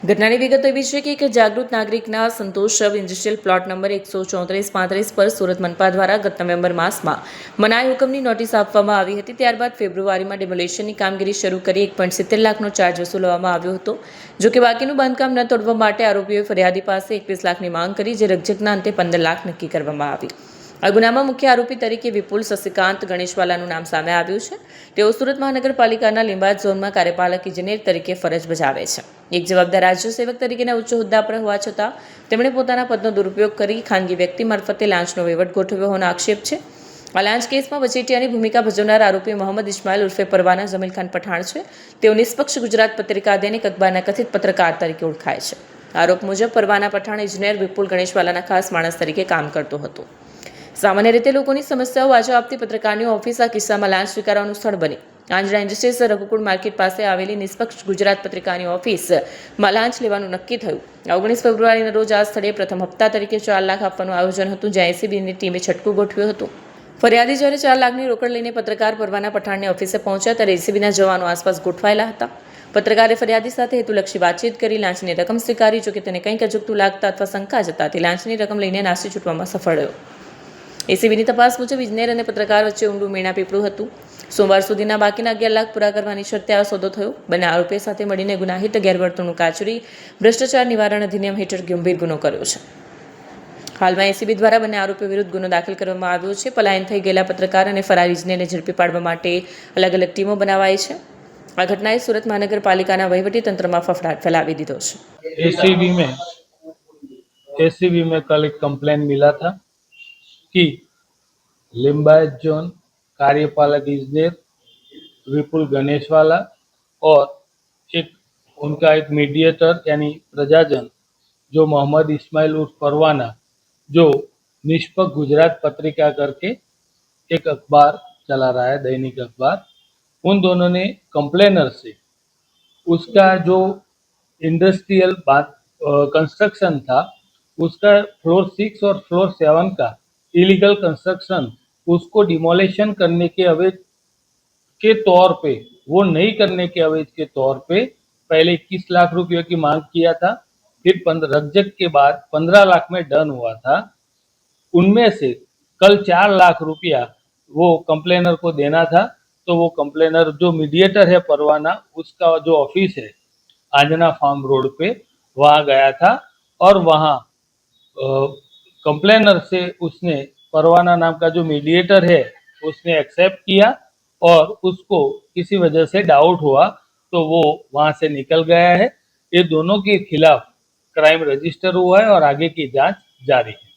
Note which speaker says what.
Speaker 1: ઘટનાની વિગતો એવી છે કે એક જાગૃત નાગરિકના સંતોષ ઇન્ડસ્ટ્રીયલ પ્લોટ નંબર 134-35 પર સુરત મનપા દ્વારા ગત નવેમ્બર માસમાં મનાઈ હુકમની નોટિસ આપવામાં આવી હતી। ત્યારબાદ ફેબ્રુઆરીમાં ડેમોલેશનની કામગીરી શરૂ કરી 1.70 લાખનો ચાર્જ વસૂલવામાં આવ્યો હતો। જો કે બાકીનું બાંધકામ ન તોડવા માટે આરોપીઓએ ફરિયાદી પાસે 21 લાખની માંગ કરી, જે રકઝકના અંતે 15 લાખ નક્કી કરવામાં આવી। આ ગુનામાં મુખ્ય આરોપી તરીકે વિપુલ શશિકાંત ગણેશવાલાનું નામ સામે આવ્યું છે। તેઓ સુરત મહાનગરપાલિકાના લીંબાયત ઝોનમાં કાર્યપાલક ઇજનેર તરીકે ફરજ બજાવે છે। એક જવાબદાર રાજ્ય સેવક તરીકેના ઉચ્ચ હોદ્દા પર હોવા છતાં તેમણે પોતાના પદનો દુરુપયોગ કરી ખાનગી વ્યક્તિ મારફતે લાંચનો વહીવટ ગોઠવ્યો હોવાનો આક્ષેપ છે। આ લાંચ કેસમાં વચેટિયાની ભૂમિકા ભજવનાર આરોપી મોહમ્મદ ઇસ્માઇલ ઉર્ફે પરવાના જમીલ ખાન પઠાણ છે। તેઓ નિષ્પક્ષ ગુજરાત પત્રિકા દૈનિક અખબારના કથિત પત્રકાર તરીકે ઓળખાય છે। આરોપ મુજબ પરવાના પઠાણ ઇજનેર વિપુલ ગણેશવાલાના ખાસ માણસ તરીકે કામ કરતો હતો। સામાન્ય રીતે લોકોની સમસ્યાઓ વાચા આપતી પત્રકારની ઓફિસ આ કિસ્સામાં લાંચ સ્વીકારવાનું સ્થળ બની। આંજણા ઇન્ડસ્ટ્રીઝ રઘુકુળ માર્કેટ પાસે આવેલી નિષ્પક્ષ ગુજરાત પત્રિકાની ઓફિસમાં લાંચ લેવાનું નક્કી થયું। 19 ફેબ્રુઆરીના રોજ આ સ્થળે પ્રથમ હપ્તા તરીકે 4 લાખ આપવાનું આયોજન હતું, જ્યાં એસીબીની ટીમે છટકું ગોઠવ્યું હતું। ફરિયાદી જ્યારે 4 લાખની રોકડ લઈને પત્રકાર પરવાના પઠાણની ઓફિસે પહોંચ્યા ત્યારે એસીબીના જવાનો આસપાસ ગોઠવાયેલા હતા। પત્રકારે ફરિયાદી સાથે હેતુલક્ષી વાતચીત કરી લાંચની રકમ સ્વીકારી। જો કે તેને કંઈક અજુગતું લાગતા અથવા શંકા જતા તે લાંચની રકમ લઈને નાસી છૂટવામાં સફળ રહ્યો। એસીબીની તપાસ મુજબ ઇજનેર અને પત્રકાર વચ્ચે ઊંડું મેણાપીપળું હતું। સોમવાર સુધીના બાકીના 11 લાખ પૂરા કરવાની શરતે આ સોદો થયો। બંને આરોપીઓ સાથે મળીને ગુનાહિત ગેરવર્તણૂક આચરી ભ્રષ્ટાચાર નિવારણ અધિનિયમ હેઠળ ગંભીર ગુનો કર્યો છે। હાલમાં એસીબી દ્વારા બંને આરોપીઓ વિરુદ્ધ ગુનો દાખલ કરવામાં આવ્યો છે। પલાયન થઈ ગયેલા પત્રકાર અને ફરાર ઇજનેરને ઝડપી પાડવા માટે અલગ અલગ ટીમો બનાવાઈ છે। આ ઘટનાએ સુરત મહાનગરપાલિકાના વહીવટી તંત્રમાં ફફડાટ फैलावी દીધો છે।
Speaker 2: एसीबी में कल एक कंप्लेन मिला था कि लिम्बायत जोन कार्यपालक इंजीनियर विपुल गणेशवाला और उनका एक मीडिएटर यानी प्रजाजन जो मोहम्मद इस्माइल उर्फ परवाना, जो निष्पक्ष गुजरात पत्रिका करके एक अखबार चला रहा है, दैनिक अखबार, उन दोनों ने कंप्लेनर से उसका जो इंडस्ट्रियल कंस्ट्रक्शन था, उसका फ्लोर 6 और फ्लोर 7 का इलीगल कंस्ट्रक्शन, उसको डिमोलेशन करने के अवैध के तौर पे, वो नहीं करने के अवैध के तौर पे पहले 21 लाख रुपयों की मांग किया था। फिर रकजक के बाद 15 लाख में डन हुआ था। उनमें से कल 4 लाख रुपया वो कंप्लेनर को देना था। तो वो कंप्लेनर जो मीडिएटर है परवाना, उसका जो ऑफिस है आंजना फार्म रोड पे, वहाँ गया था और वहाँ कंप्लेनर से उसने परवाना नाम का जो मीडिएटर है उसने एक्सेप्ट किया और उसको किसी वजह से डाउट हुआ तो वो वहाँ से निकल गया है। ये दोनों के खिलाफ क्राइम रजिस्टर हुआ है और आगे की जांच जारी है।